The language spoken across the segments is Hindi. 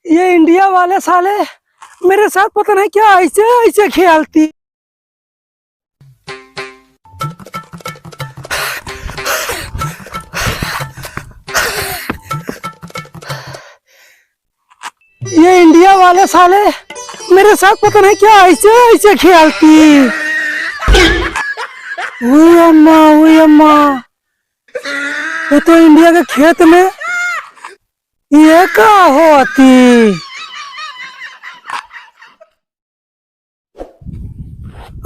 ये इंडिया वाले साले मेरे साथ पता नहीं क्या ऐसे ऐसे खेलती। ये इंडिया वाले साले मेरे साथ पता नहीं क्या ऐसे ऐसे खेलती। ओए अम्मा ये तो इंडिया के खेत में ये क्या होती।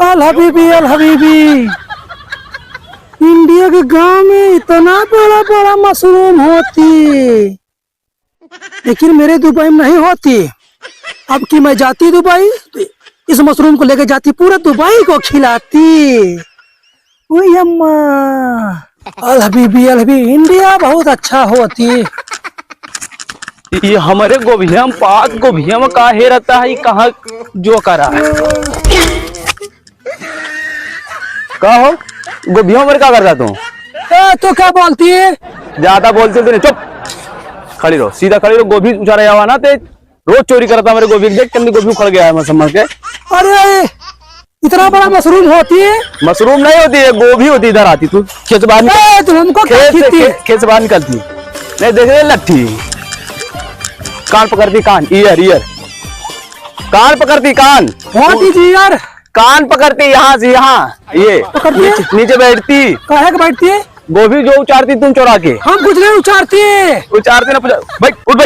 अल हबीबी इंडिया के गांव में इतना बड़ा बड़ा मशरूम होती, लेकिन मेरे दुबई में नहीं होती। अब की मैं जाती दुबई तो इस मशरूम को लेकर जाती, पूरा दुबई को खिलाती। ओए अम्मा अल हबीबी इंडिया बहुत अच्छा होती। ये हमारे गोभिया में पाक गोभिया में काहे रहता है, कहाँ जो करा कहो गोभिया में क्या करता तू? तो क्या बोलती है? ज्यादा बोलते थे चुप खड़ी रहो, सीधा खड़ी रहो। गोभी उछा रहा हुआ ना ते रोज चोरी करता मेरे गोभी। देख कितनी गोभी उखड़ गया है मैं समझ के। अरे इतना बड़ा मशरूम होती है? मशरूम नहीं होती है, गोभी होती। इधर आती तू खेत बाहर, तुमको खेत से बाहर निकलती नहीं। देख रहे लट्ठी कान पकड़ती, कान ईयर कान पकड़ती, कान यार कान पकड़ती यहाँ से यहाँ। ये नीचे बैठती। काहे के बैठती है? गोभी जो उचारती तुम चुरा के। हम कुछ नहीं उचारती ना बैठ उठ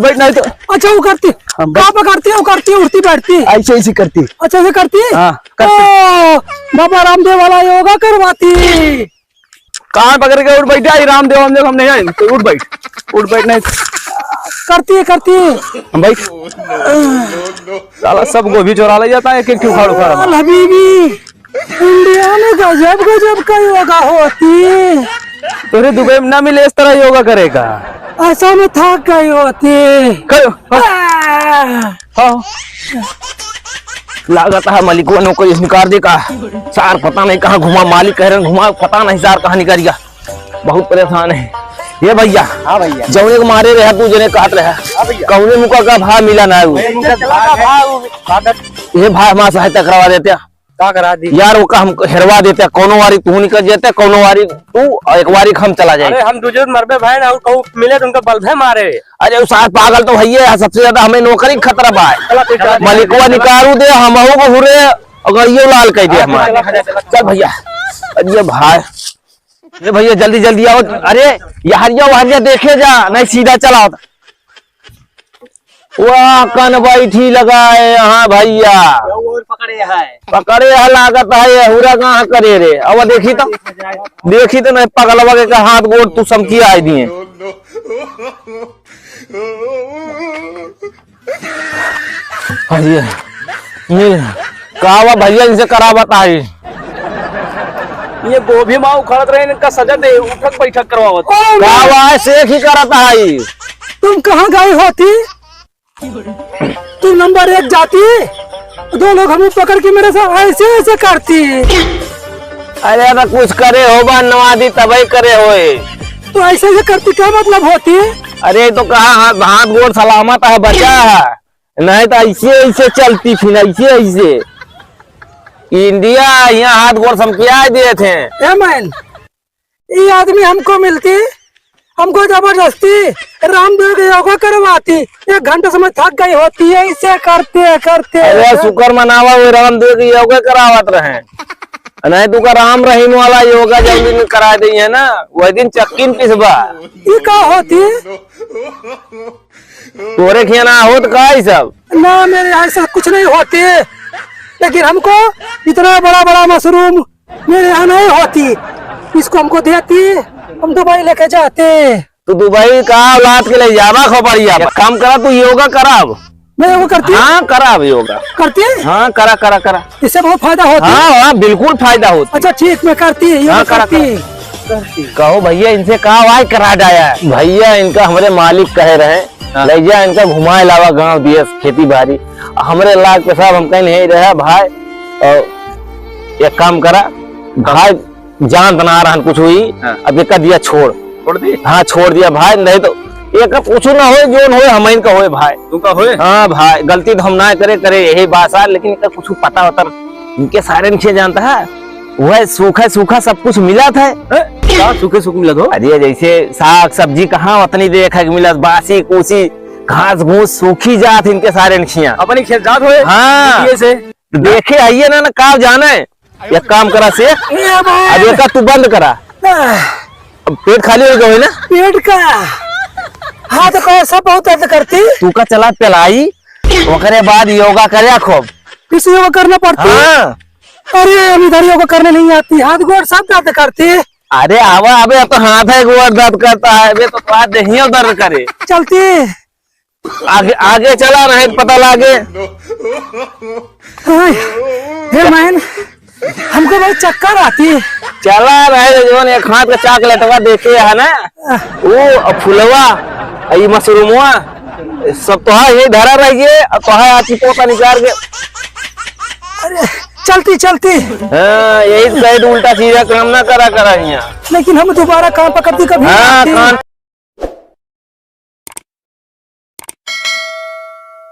बैठ नहीं तो। अच्छा वो करती कहाँ पकड़ती है? उड़ती बैठती ऐसे ऐसे करती। अच्छा से करती है। हाँ, करती। बाबा रामदेव वाला योगा करवाती। कान पकड़ के उठ बैठा। रामदेव हम नहीं आए तो उठ बैठ नहीं करती है हम बैठ। साला सब गोभी चुरा ले जाता है, एक उखाड़ हबीबी इंडिया में गजब का योगा होती। तुझे दुबई में ना मिले इस तरह योगा करेगा। ऐसा में थक गई होती। करो हाँ। लागत है मालिक को नौकरी निकाल दे का। सार पता नहीं कहाँ घुमा, मालिक कह रहे घुमा पता नहीं सार कहाँ निकाल गया। बहुत परेशान है ये भैया। हाँ भैया जौने को मारे रहे तू जने काट रहे कौने मुका का भाव मिला ना। ये भाई हमारा सहायता करवा देते का करा दी यार। वो का हम हेरवा देते, कोनो वारी तू निकल जाते, कोनो वारी तू और एक वारी हम चला जाए। हम दूसरे मरबे भाई ना कहूँ मिले तुमको बल्बे मारे। अरे साथ पागल तो भैया सबसे ज्यादा हमें नौकरी खतरा बा। मलिकवा निकालू दे हम हुरे अगर ये लाल कह दे हमारे। चल भैया अरे भाई ये भैया जल्दी आओ। अरे यार देखे जा नहीं सीधा चला। वाह कन बैठी लगा है यहाँ भैया। पकड़े है लागत है ये हुरा कहाँ करे रे। अब देखी तो नहीं पगलवा के हाथ गोड़ तू समकी आए दिए। कहा भैया इनसे करा बताई। ये गोभी माँ उखड़त रहे इनका सजा दे, उठक बैठक करवाओ। शेख ही करता है। तुम कहाँ गई होती? तुम नंबर 1 जाती, दो लोग हमें पकड़ के मेरे साथ ऐसे करती। अरे ना कुछ करे हो बा नवादी तभी करे होए तो ऐसे करती क्या मतलब होती? अरे तो कहा हाथ गोड़ सलामत है बचा है, नहीं तो ऐसे चलती फिर ऐसे। इंडिया यहाँ हाथ गोड़ समकिया दिए थे। ये आदमी हमको मिलती, हमको जबरदस्ती रामदेव के योगा करवाती। 1 घंटे समय थक गई होती है इसे करते। अरे शुक्र मनावा वो रामदेव के योगा करावत रहे, नहीं तो का राम रहीम वाला योगा जब दिन करा दी है ना वह दिन चक्कीन पिसबा। ये क्या होती? तोरे खेना होत का सब ना मेरे ऐसा कुछ नहीं होती, लेकिन हमको इतना बड़ा मशरूम मेरे यहाँ नहीं होती। इसको हमको देती, हम दुबई लेके जाते। तो दुबई का औलाद के ले जावा खबरिया काम करा। तू योगा कराब। मैं योगा करती? हाँ कराब योगा करती है। हाँ करा इससे बहुत फायदा होता है। हाँ बिल्कुल फायदा होता। अच्छा ठीक मैं करती योगा करती। कहो भैया इनसे कहा वाई करा जाया भैया। इनका हमारे मालिक कह रहे ले जा इनका घुमाए लावा गाँव दिए खेती बाड़ी हमारे लाख पे साहब हम कहीं नहीं रहा भाई। और एक काम करा भाई जान बना रहा कुछ हुई अब एक दिया छोड़ दी। हाँ छोड़ दिया भाई, नहीं तो एक पूछू ना हो जोन हो हम इनका होए भाई। तुमका होए हाँ भाई, गलती तो हम ना करे यही बात है, लेकिन इनका कुछ पता होता इनके सारे नीचे जानता है वह सूखा सूखा सब कुछ मिला था। क्या सूखे सूख मिला दो। अरे जैसे साग सब्जी कहाँ उतनी देखा कि मिला, बासी कुसी घास घूस सूखी जात इनके सारे निचिया अपनी खेत जात होए। हाँ से देखे आइए ना का जाना है। एक काम करा से अब एक तू बंद करा, अब पेट खाली हो गया ना पेट का हाँ तो कैसा बहुत दर्द करती, तू का चला चलाई ओकरे बाद योगा करे खूब। किसी योगा करना पड़ती। हाँ अरे हम इधर योगा करने नहीं आती, हाथ गोड़ सब दर्द करती। अरे आवा अबे तो हाथ है गोड़ दर्द करता है, अबे तो हाथ देहियो दर्द करे। चलती आगे आगे चला नहीं पता लागे। हे मैन हमको बहुत चक्कर आती। चला रहे जोन एक हाथ का चॉकलेटवा देखे है ना वो फुलवा ये मशरूमवा सब तो है ये धरा रहिए और तो है आची पोता निकाल के। अरे चलती चलती हाँ यही कहे उल्टा सीधा काम ना करा यहाँ। लेकिन हम दोबारा काम पकड़ती कभी नहीं हाँ आती। कान